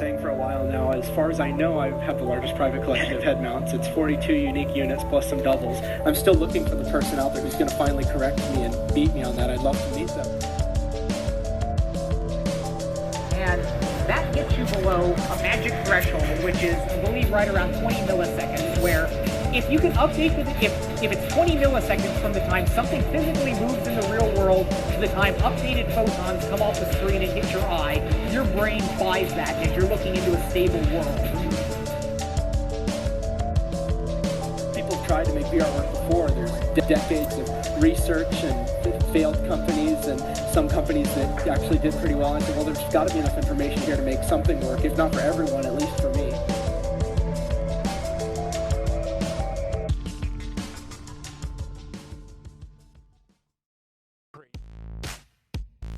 saying for a while now, as far as I know, I have the largest private collection of head mounts. It's 42 unique units plus some doubles. I'm still looking for the person out there who's going to finally correct me and beat me on that. I'd love to meet them. And that gets you below a magic threshold, which is, I believe, right around 20 milliseconds, where if you can update if it's 20 milliseconds from the time something physically moves in the real world to the time updated photons come off the screen and hit your eye, your brain buys that and you're looking into a stable world. People have tried to make VR work before. There's decades of research and failed companies and some companies that actually did pretty well. I said, well, there's got to be enough information here to make something work, if not for everyone, at least for me.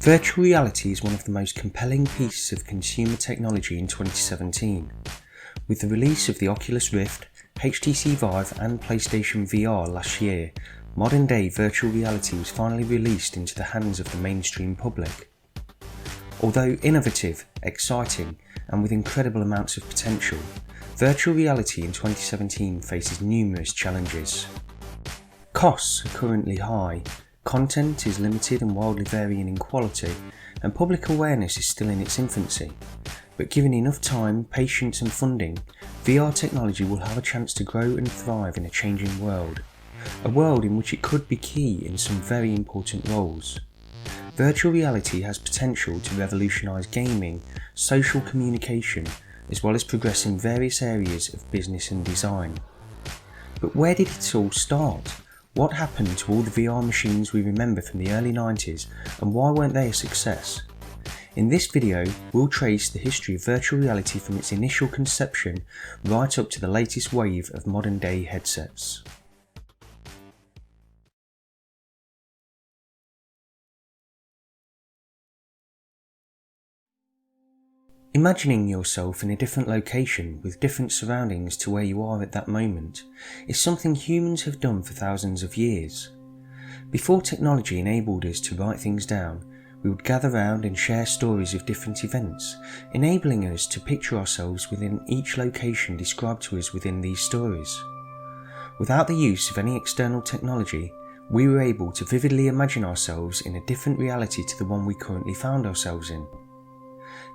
Virtual reality is one of the most compelling pieces of consumer technology in 2017. With the release of the Oculus Rift, HTC Vive and PlayStation VR last year, modern day virtual reality was finally released into the hands of the mainstream public. Although innovative, exciting and with incredible amounts of potential, virtual reality in 2017 faces numerous challenges. Costs are currently high, content is limited and wildly varying in quality, and public awareness is still in its infancy. But given enough time, patience and funding, VR technology will have a chance to grow and thrive in a changing world. A world in which it could be key in some very important roles. Virtual reality has potential to revolutionise gaming, social communication, as well as progress in various areas of business and design. But where did it all start? What happened to all the VR machines we remember from the early 90s and why weren't they a success? In this video, we'll trace the history of virtual reality from its initial conception right up to the latest wave of modern day headsets. Imagining yourself in a different location with different surroundings to where you are at that moment is something humans have done for thousands of years. Before technology enabled us to write things down, we would gather round and share stories of different events, enabling us to picture ourselves within each location described to us within these stories. Without the use of any external technology, we were able to vividly imagine ourselves in a different reality to the one we currently found ourselves in.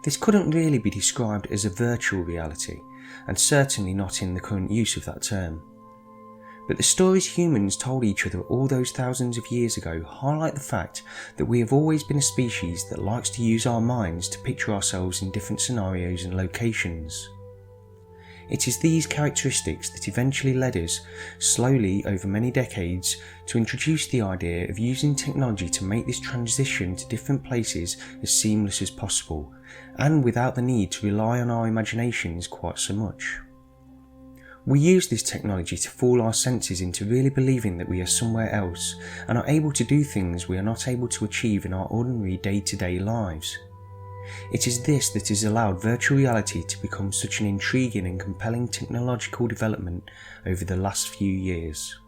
This couldn't really be described as a virtual reality, and certainly not in the current use of that term. But the stories humans told each other all those thousands of years ago highlight the fact that we have always been a species that likes to use our minds to picture ourselves in different scenarios and locations. It is these characteristics that eventually led us, slowly over many decades, to introduce the idea of using technology to make this transition to different places as seamless as possible, and without the need to rely on our imaginations quite so much. We use this technology to fool our senses into really believing that we are somewhere else and are able to do things we are not able to achieve in our ordinary day-to-day lives. It is this that has allowed virtual reality to become such an intriguing and compelling technological development over the last few years.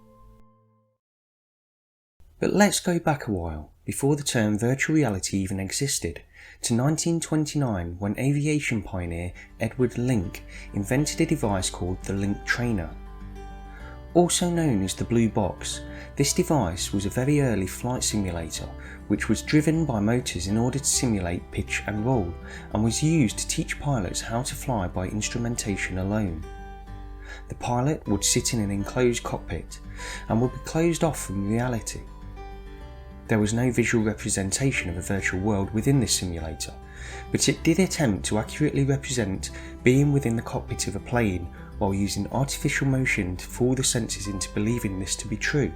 But let's go back a while, before the term virtual reality even existed, to 1929 when aviation pioneer Edward Link invented a device called the Link Trainer. Also known as the Blue Box, this device was a very early flight simulator which was driven by motors in order to simulate pitch and roll, and was used to teach pilots how to fly by instrumentation alone. The pilot would sit in an enclosed cockpit and would be closed off from reality. There was no visual representation of a virtual world within this simulator, but it did attempt to accurately represent being within the cockpit of a plane while using artificial motion to fool the senses into believing this to be true.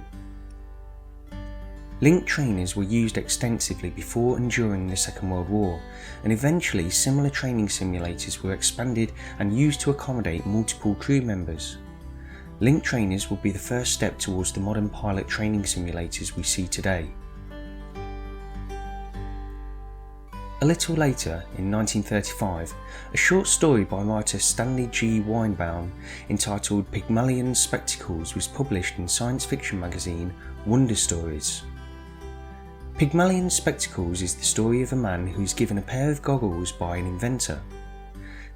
Link trainers were used extensively before and during the Second World War, and eventually similar training simulators were expanded and used to accommodate multiple crew members. Link trainers would be the first step towards the modern pilot training simulators we see today. A little later, in 1935, a short story by writer Stanley G. Weinbaum entitled Pygmalion Spectacles was published in science fiction magazine Wonder Stories. Pygmalion Spectacles is the story of a man who is given a pair of goggles by an inventor.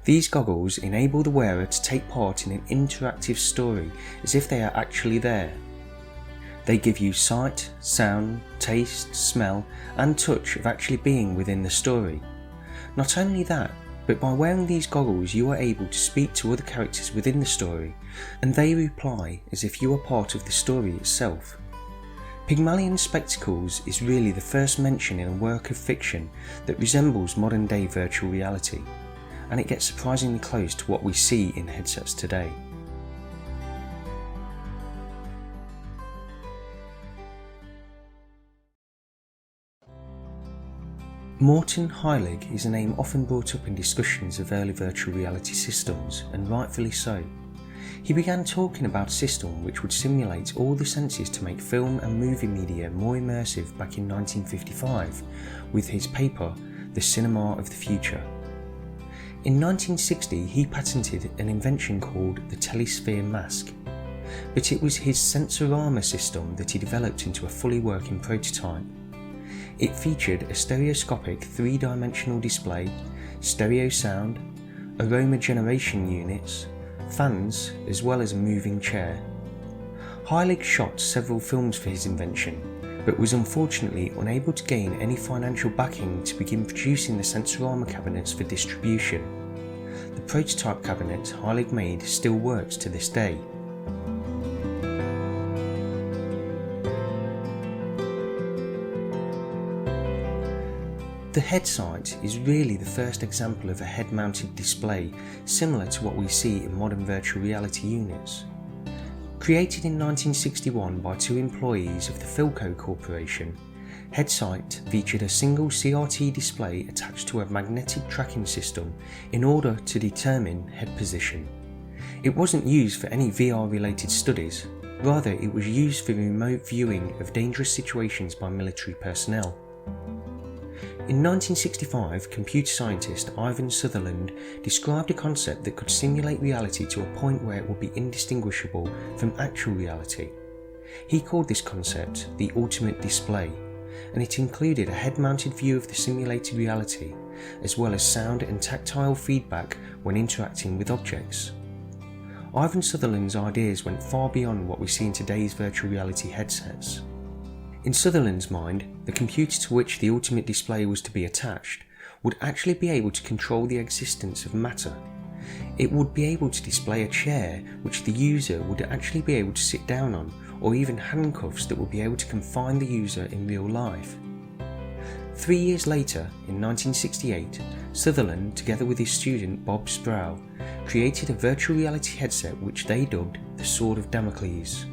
These goggles enable the wearer to take part in an interactive story as if they are actually there. They give you sight, sound, taste, smell and touch of actually being within the story. Not only that, but by wearing these goggles you are able to speak to other characters within the story and they reply as if you are part of the story itself. Pygmalion spectacles is really the first mention in a work of fiction that resembles modern day virtual reality, and it gets surprisingly close to what we see in headsets today. Morten Heilig is a name often brought up in discussions of early virtual reality systems, and rightfully so. He began talking about a system which would simulate all the senses to make film and movie media more immersive back in 1955 with his paper, The Cinema of the Future. In 1960 he patented an invention called the Telesphere Mask, but it was his Sensorama system that he developed into a fully working prototype. It featured a stereoscopic 3-dimensional display, stereo sound, aroma generation units, fans, as well as a moving chair. Heilig shot several films for his invention, but was unfortunately unable to gain any financial backing to begin producing the Sensorama cabinets for distribution. The prototype cabinet Heilig made still works to this day. The head sight is really the first example of a head-mounted display similar to what we see in modern virtual reality units. Created in 1961 by 2 employees of the Philco Corporation, HeadSight featured a single CRT display attached to a magnetic tracking system in order to determine head position. It wasn't used for any VR-related studies, rather it was used for remote viewing of dangerous situations by military personnel. In 1965, computer scientist Ivan Sutherland described a concept that could simulate reality to a point where it would be indistinguishable from actual reality. He called this concept the ultimate display, and it included a head-mounted view of the simulated reality, as well as sound and tactile feedback when interacting with objects. Ivan Sutherland's ideas went far beyond what we see in today's virtual reality headsets. In Sutherland's mind, the computer to which the ultimate display was to be attached would actually be able to control the existence of matter. It would be able to display a chair which the user would actually be able to sit down on, or even handcuffs that would be able to confine the user in real life. 3 years later, in 1968, Sutherland, together with his student Bob Sproul, created a virtual reality headset which they dubbed the Sword of Damocles.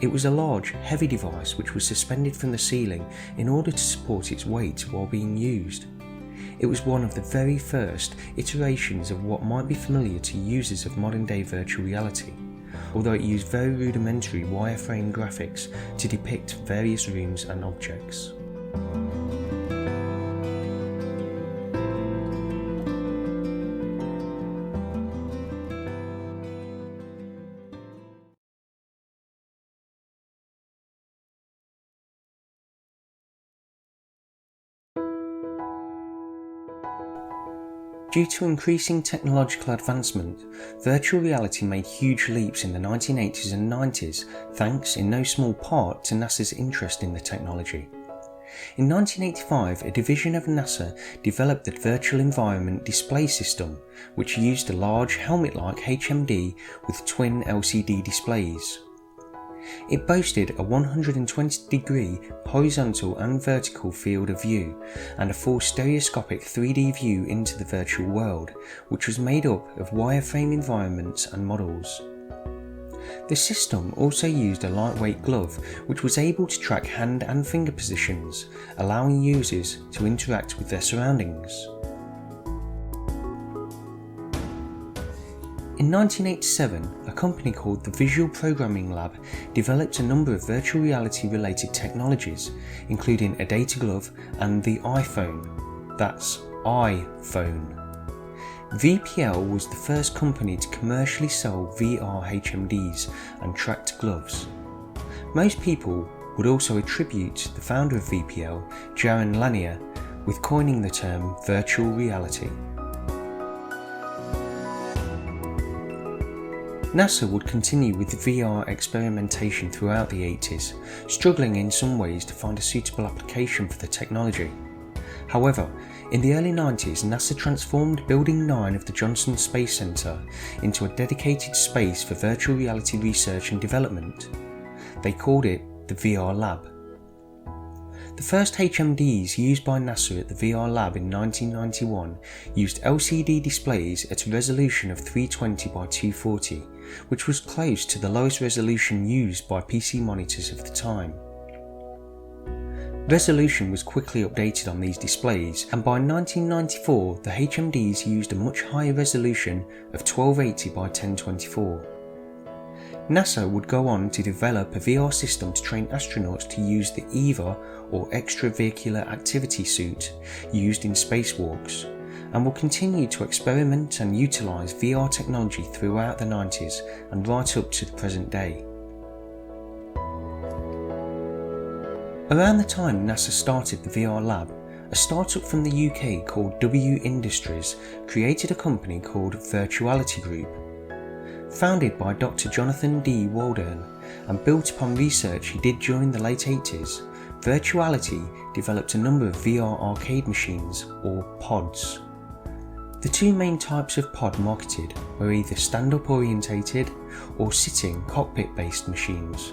It was a large, heavy device which was suspended from the ceiling in order to support its weight while being used. It was one of the very first iterations of what might be familiar to users of modern-day virtual reality, although it used very rudimentary wireframe graphics to depict various rooms and objects. Due to increasing technological advancement, virtual reality made huge leaps in the 1980s and 90s thanks in no small part to NASA's interest in the technology. In 1985, a division of NASA developed the Virtual Environment Display System, which used a large helmet-like HMD with twin LCD displays. It boasted a 120-degree horizontal and vertical field of view and a full stereoscopic 3D view into the virtual world, which was made up of wireframe environments and models. The system also used a lightweight glove which was able to track hand and finger positions, allowing users to interact with their surroundings. In 1987, a company called the Visual Programming Lab developed a number of virtual reality related technologies, including a data glove and the iPhone. That's iPhone. VPL was the first company to commercially sell VR HMDs and tracked gloves. Most people would also attribute the founder of VPL, Jaron Lanier, with coining the term virtual reality. NASA would continue with the VR experimentation throughout the 80s, struggling in some ways to find a suitable application for the technology. However, in the early 90s, NASA transformed Building 9 of the Johnson Space Center into a dedicated space for virtual reality research and development. They called it the VR Lab. The first HMDs used by NASA at the VR Lab in 1991 used LCD displays at a resolution of 320 by 240, which was close to the lowest resolution used by PC monitors of the time. Resolution was quickly updated on these displays, and by 1994 the HMDs used a much higher resolution of 1280 by 1024. NASA would go on to develop a VR system to train astronauts to use the EVA or extravehicular activity suit used in spacewalks, and will continue to experiment and utilise VR technology throughout the 90s and right up to the present day. Around the time NASA started the VR Lab, a startup from the UK called W Industries created a company called Virtuality Group. Founded by Dr. Jonathan D. Waldern and built upon research he did during the late 80s, Virtuality developed a number of VR arcade machines, or pods. The two main types of pod marketed were either stand-up orientated or sitting cockpit-based machines.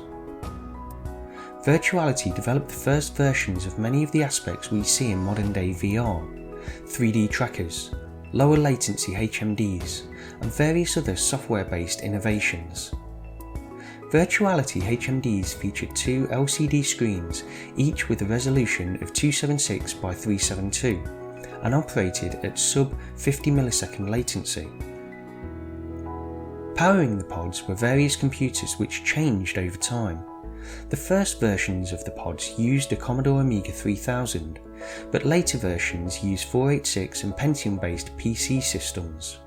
Virtuality developed the first versions of many of the aspects we see in modern day VR, 3D trackers, lower latency HMDs, and various other software-based innovations. Virtuality HMDs featured two LCD screens, each with a resolution of 276 by 372, and operated at sub 50 millisecond latency. Powering the pods were various computers which changed over time. The first versions of the pods used a Commodore Amiga 3000, but later versions used 486 and Pentium-based PC systems.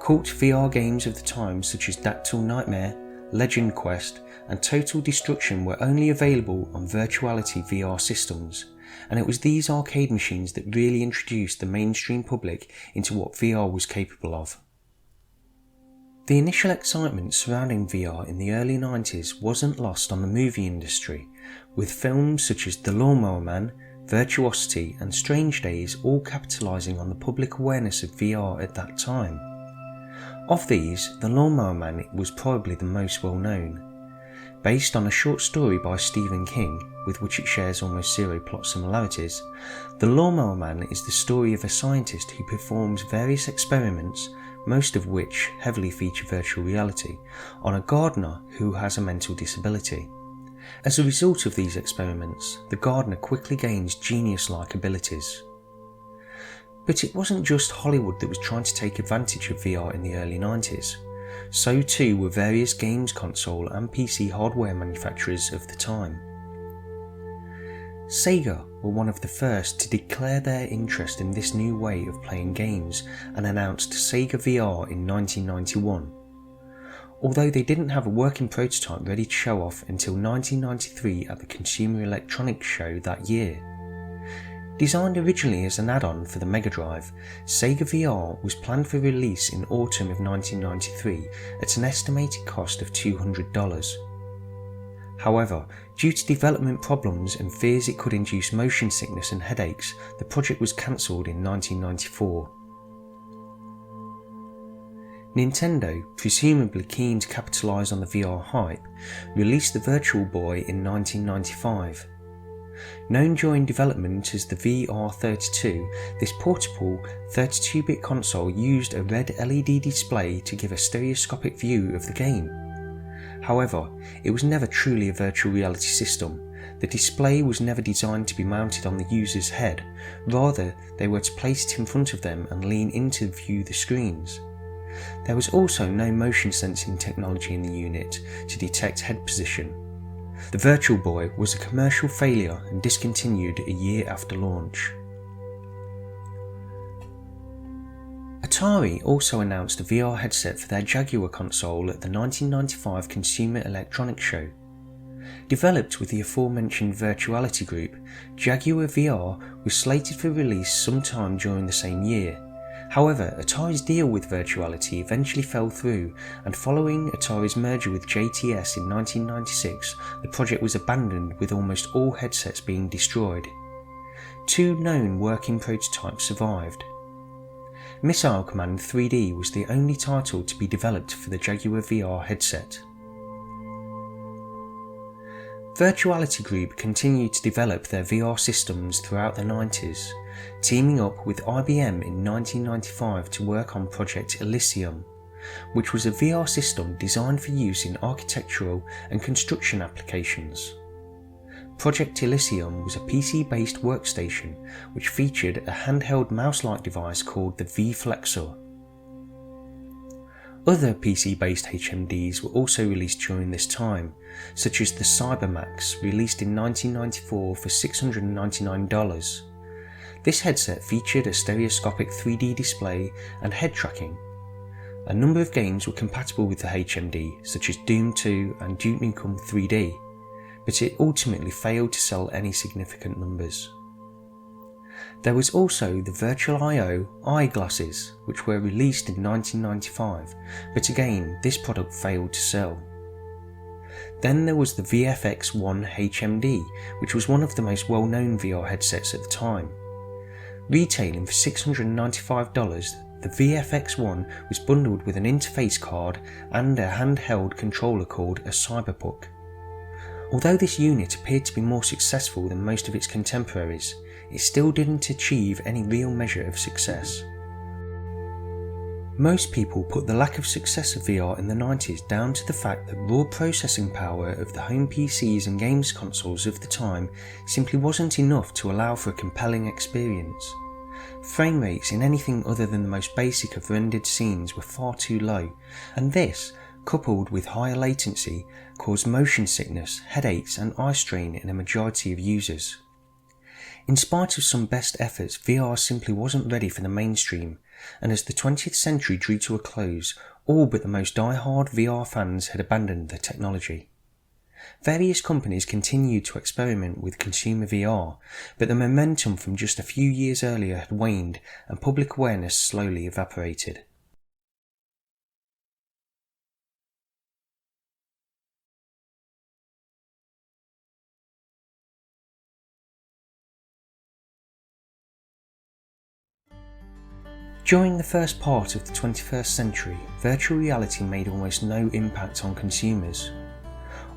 Cult VR games of the time such as Dactyl Nightmare, Legend Quest and Total Destruction were only available on Virtuality VR systems, and it was these arcade machines that really introduced the mainstream public into what VR was capable of. The initial excitement surrounding VR in the early 90s wasn't lost on the movie industry, with films such as The Lawnmower Man, Virtuosity and Strange Days all capitalising on the public awareness of VR at that time. Of these, The Lawnmower Man was probably the most well known. Based on a short story by Stephen King, with which it shares almost zero plot similarities, The Lawnmower Man is the story of a scientist who performs various experiments, most of which heavily feature virtual reality, on a gardener who has a mental disability. As a result of these experiments, the gardener quickly gains genius-like abilities. But it wasn't just Hollywood that was trying to take advantage of VR in the early 90s. So too were various games console and PC hardware manufacturers of the time. SEGA were one of the first to declare their interest in this new way of playing games and announced SEGA VR in 1991. Although they didn't have a working prototype ready to show off until 1993 at the Consumer Electronics Show that year. Designed originally as an add-on for the Mega Drive, SEGA VR was planned for release in autumn of 1993 at an estimated cost of $200. However, due to development problems and fears it could induce motion sickness and headaches, the project was cancelled in 1994. Nintendo, presumably keen to capitalise on the VR hype, released the Virtual Boy in 1995. Known during development as the VR32, this portable 32-bit console used a red LED display to give a stereoscopic view of the game. However, it was never truly a virtual reality system. The display was never designed to be mounted on the user's head, rather they were to place it in front of them and lean in to view the screens. There was also no motion sensing technology in the unit to detect head position. The Virtual Boy was a commercial failure and discontinued a year after launch. Atari also announced a VR headset for their Jaguar console at the 1995 Consumer Electronics Show. Developed with the aforementioned Virtuality Group, Jaguar VR was slated for release sometime during the same year, However, Atari's deal with virtuality eventually fell through, and following Atari's merger with JTS in 1996, the project was abandoned with almost all headsets being destroyed. 2 known working prototypes survived. Missile Command 3D was the only title to be developed for the Jaguar VR headset. Virtuality Group continued to develop their VR systems throughout the 90s, teaming up with IBM in 1995 to work on Project Elysium, which was a VR system designed for use in architectural and construction applications. Project Elysium was a PC-based workstation which featured a handheld mouse-like device called the V-Flexor. Other PC-based HMDs were also released during this time, such as the CyberMax, released in 1994 for $699. This headset featured a stereoscopic 3D display and head tracking. A number of games were compatible with the HMD, such as Doom 2 and Duke Nukem 3D, but it ultimately failed to sell any significant numbers. There was also the Virtual I/O eyeglasses, which were released in 1995, but again this product failed to sell. Then there was the VFX-1 HMD, which was one of the most well-known VR headsets at the time. Retailing for $695, the VFX-1 was bundled with an interface card and a handheld controller called a Cyberpuck. Although this unit appeared to be more successful than most of its contemporaries, it still didn't achieve any real measure of success. Most people put the lack of success of VR in the 90s down to the fact that raw processing power of the home PCs and games consoles of the time simply wasn't enough to allow for a compelling experience. Frame rates in anything other than the most basic of rendered scenes were far too low, and this, coupled with higher latency, caused motion sickness, headaches and eye strain in a majority of users. In spite of some best efforts, VR simply wasn't ready for the mainstream, and as the 20th century drew to a close, all but the most die-hard VR fans had abandoned the technology. Various companies continued to experiment with consumer VR, but the momentum from just a few years earlier had waned and public awareness slowly evaporated. During the first part of the 21st century, virtual reality made almost no impact on consumers.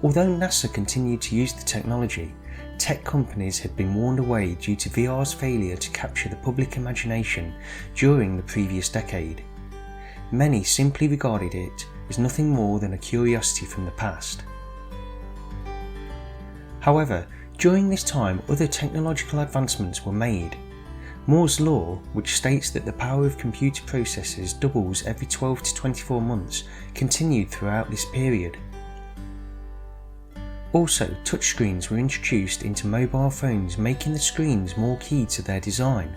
Although NASA continued to use the technology, tech companies had been warned away due to VR's failure to capture the public imagination during the previous decade. Many simply regarded it as nothing more than a curiosity from the past. However, during this time other technological advancements were made. Moore's law, which states that the power of computer processors doubles every 12 to 24 months, continued throughout this period. Also, touchscreens were introduced into mobile phones, making the screens more key to their design.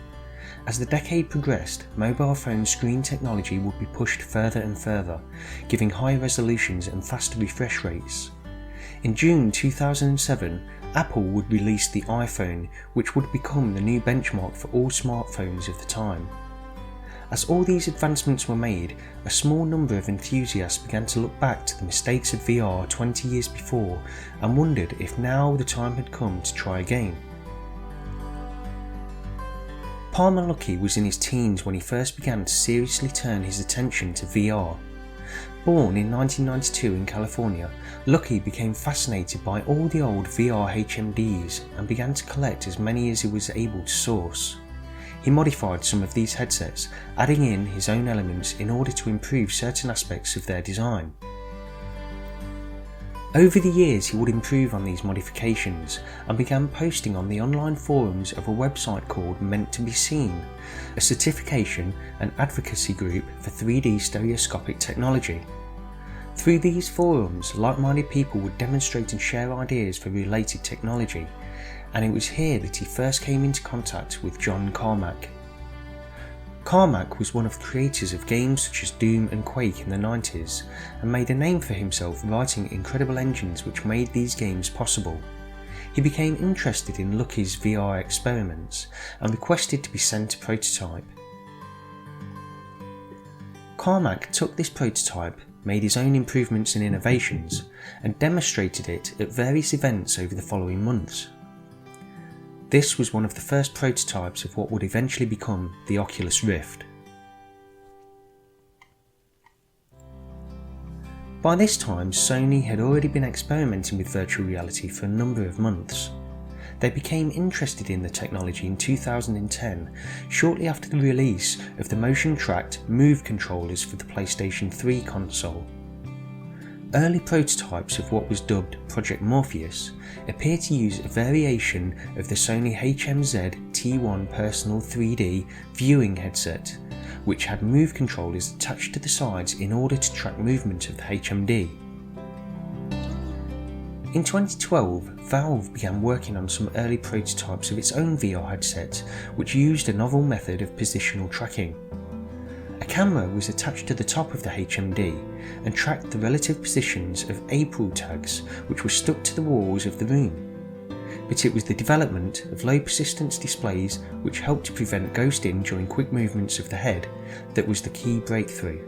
As the decade progressed, mobile phone screen technology would be pushed further and further, giving higher resolutions and faster refresh rates. In June 2007, Apple would release the iPhone, which would become the new benchmark for all smartphones of the time. As all these advancements were made, a small number of enthusiasts began to look back to the mistakes of VR 20 years before and wondered if now the time had come to try again. Palmer Luckey was in his teens when he first began to seriously turn his attention to VR. Born in 1992 in California, Luckey became fascinated by all the old VR HMDs and began to collect as many as he was able to source. He modified some of these headsets, adding in his own elements in order to improve certain aspects of their design. Over the years he would improve on these modifications and began posting on the online forums of a website called Meant to Be Seen, a certification and advocacy group for 3D stereoscopic technology. Through these forums, like-minded people would demonstrate and share ideas for related technology, and it was here that he first came into contact with John Carmack. Carmack was one of the creators of games such as Doom and Quake in the 90s, and made a name for himself writing incredible engines which made these games possible. He became interested in Luckey's VR experiments and requested to be sent a prototype. Carmack took this prototype, made his own improvements and innovations, and demonstrated it at various events over the following months. This was one of the first prototypes of what would eventually become the Oculus Rift. By this time, Sony had already been experimenting with virtual reality for a number of months. They became interested in the technology in 2010, shortly after the release of the motion-tracked Move controllers for the PlayStation 3 console. Early prototypes of what was dubbed Project Morpheus appear to use a variation of the Sony HMZ T1 Personal 3D viewing headset, which had Move controllers attached to the sides in order to track movement of the HMD. In 2012, Valve began working on some early prototypes of its own VR headset, which used a novel method of positional tracking. A camera was attached to the top of the HMD and tracked the relative positions of April tags which were stuck to the walls of the room. But it was the development of low persistence displays which helped to prevent ghosting during quick movements of the head that was the key breakthrough.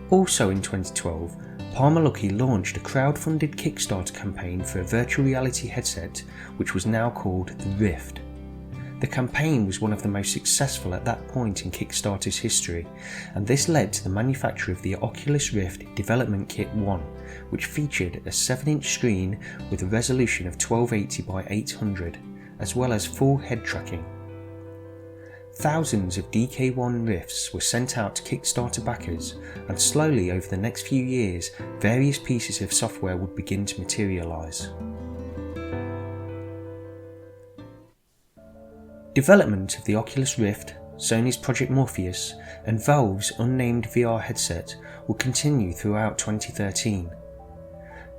Also in 2012, Palmer Luckey launched a crowd-funded Kickstarter campaign for a virtual reality headset which was now called the Rift. The campaign was one of the most successful at that point in Kickstarter's history, and this led to the manufacture of the Oculus Rift Development Kit 1, which featured a 7-inch screen with a resolution of 1280 by 800, as well as full head tracking. Thousands of DK1 Rifts were sent out to Kickstarter backers, and slowly over the next few years, various pieces of software would begin to materialise. Development of the Oculus Rift, Sony's Project Morpheus, and Valve's unnamed VR headset would continue throughout 2013.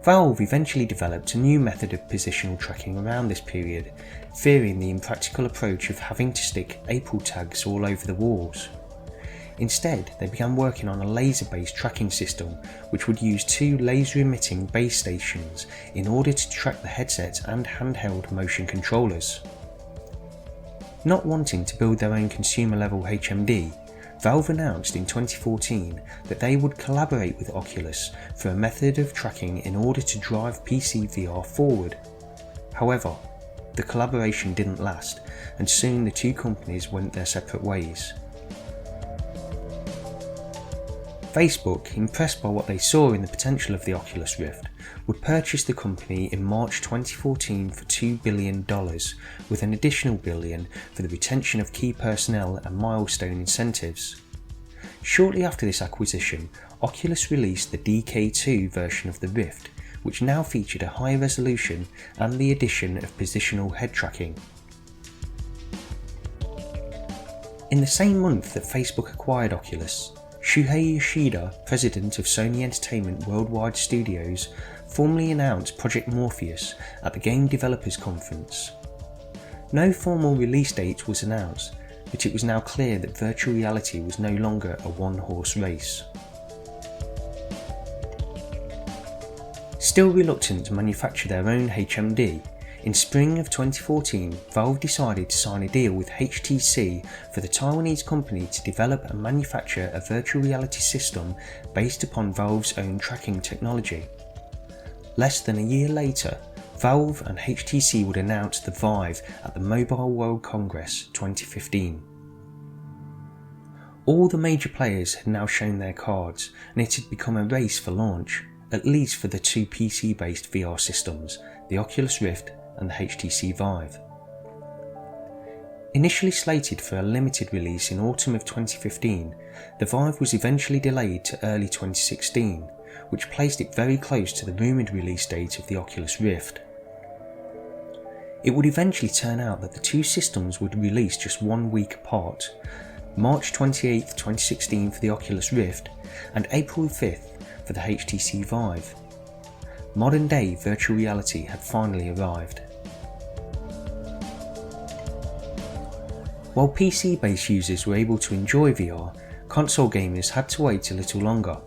Valve eventually developed a new method of positional tracking around this period, fearing the impractical approach of having to stick April tags all over the walls. Instead, they began working on a laser-based tracking system which would use 2 laser-emitting base stations in order to track the headset and handheld motion controllers. Not wanting to build their own consumer-level HMD, Valve announced in 2014 that they would collaborate with Oculus for a method of tracking in order to drive PC VR forward. However, the collaboration didn't last, and soon the two companies went their separate ways. Facebook, impressed by what they saw in the potential of the Oculus Rift, would purchase the company in March 2014 for $2 billion, with an additional $1 billion for the retention of key personnel and milestone incentives. Shortly after this acquisition, Oculus released the DK2 version of the Rift, which now featured a higher resolution and the addition of positional head tracking. In the same month that Facebook acquired Oculus, Shuhei Yoshida, president of Sony Entertainment Worldwide Studios, formally announced Project Morpheus at the Game Developers Conference. No formal release date was announced, but it was now clear that virtual reality was no longer a one-horse race. Still reluctant to manufacture their own HMD, in spring of 2014, Valve decided to sign a deal with HTC for the Taiwanese company to develop and manufacture a virtual reality system based upon Valve's own tracking technology. Less than a year later, Valve and HTC would announce the Vive at the Mobile World Congress 2015. All the major players had now shown their cards, and it had become a race for launch, at least for the 2 PC-based VR systems, the Oculus Rift and the HTC Vive. Initially slated for a limited release in autumn of 2015, the Vive was eventually delayed to early 2016, which placed it very close to the rumoured release date of the Oculus Rift. It would eventually turn out that the two systems would release just 1 week apart, March 28, 2016 for the Oculus Rift and April 5th for the HTC Vive. Modern day virtual reality had finally arrived. While PC-based users were able to enjoy VR, console gamers had to wait a little longer.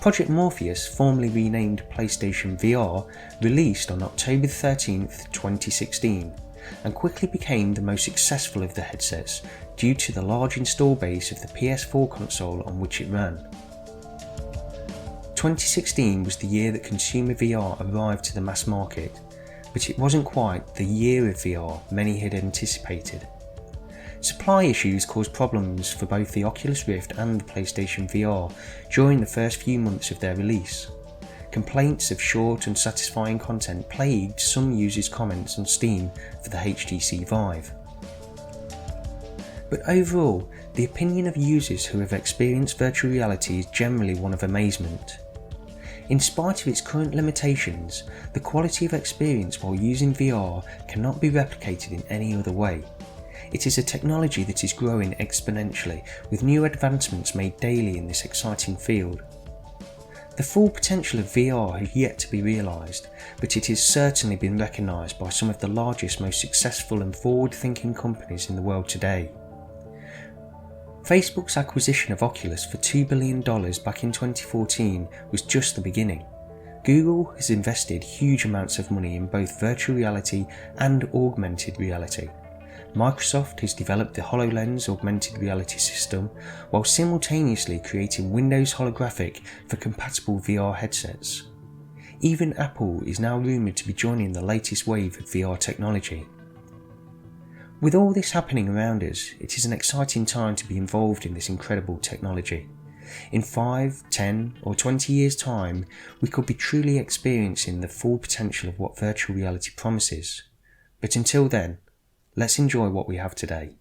Project Morpheus, formerly renamed PlayStation VR, released on October 13, 2016, and quickly became the most successful of the headsets due to the large install base of the PS4 console on which it ran. 2016 was the year that consumer VR arrived to the mass market, but it wasn't quite the year of VR many had anticipated. Supply issues caused problems for both the Oculus Rift and the PlayStation VR during the first few months of their release. Complaints of short, unsatisfying content plagued some users' comments on Steam for the HTC Vive. But overall, the opinion of users who have experienced virtual reality is generally one of amazement. In spite of its current limitations, the quality of experience while using VR cannot be replicated in any other way. It is a technology that is growing exponentially, with new advancements made daily in this exciting field. The full potential of VR has yet to be realised, but it has certainly been recognised by some of the largest, most successful and forward-thinking companies in the world today. Facebook's acquisition of Oculus for $2 billion back in 2014 was just the beginning. Google has invested huge amounts of money in both virtual reality and augmented reality. Microsoft has developed the HoloLens augmented reality system while simultaneously creating Windows Holographic for compatible VR headsets. Even Apple is now rumoured to be joining the latest wave of VR technology. With all this happening around us, it is an exciting time to be involved in this incredible technology. In 5, 10 or 20 years' time, we could be truly experiencing the full potential of what virtual reality promises. But until then, let's enjoy what we have today.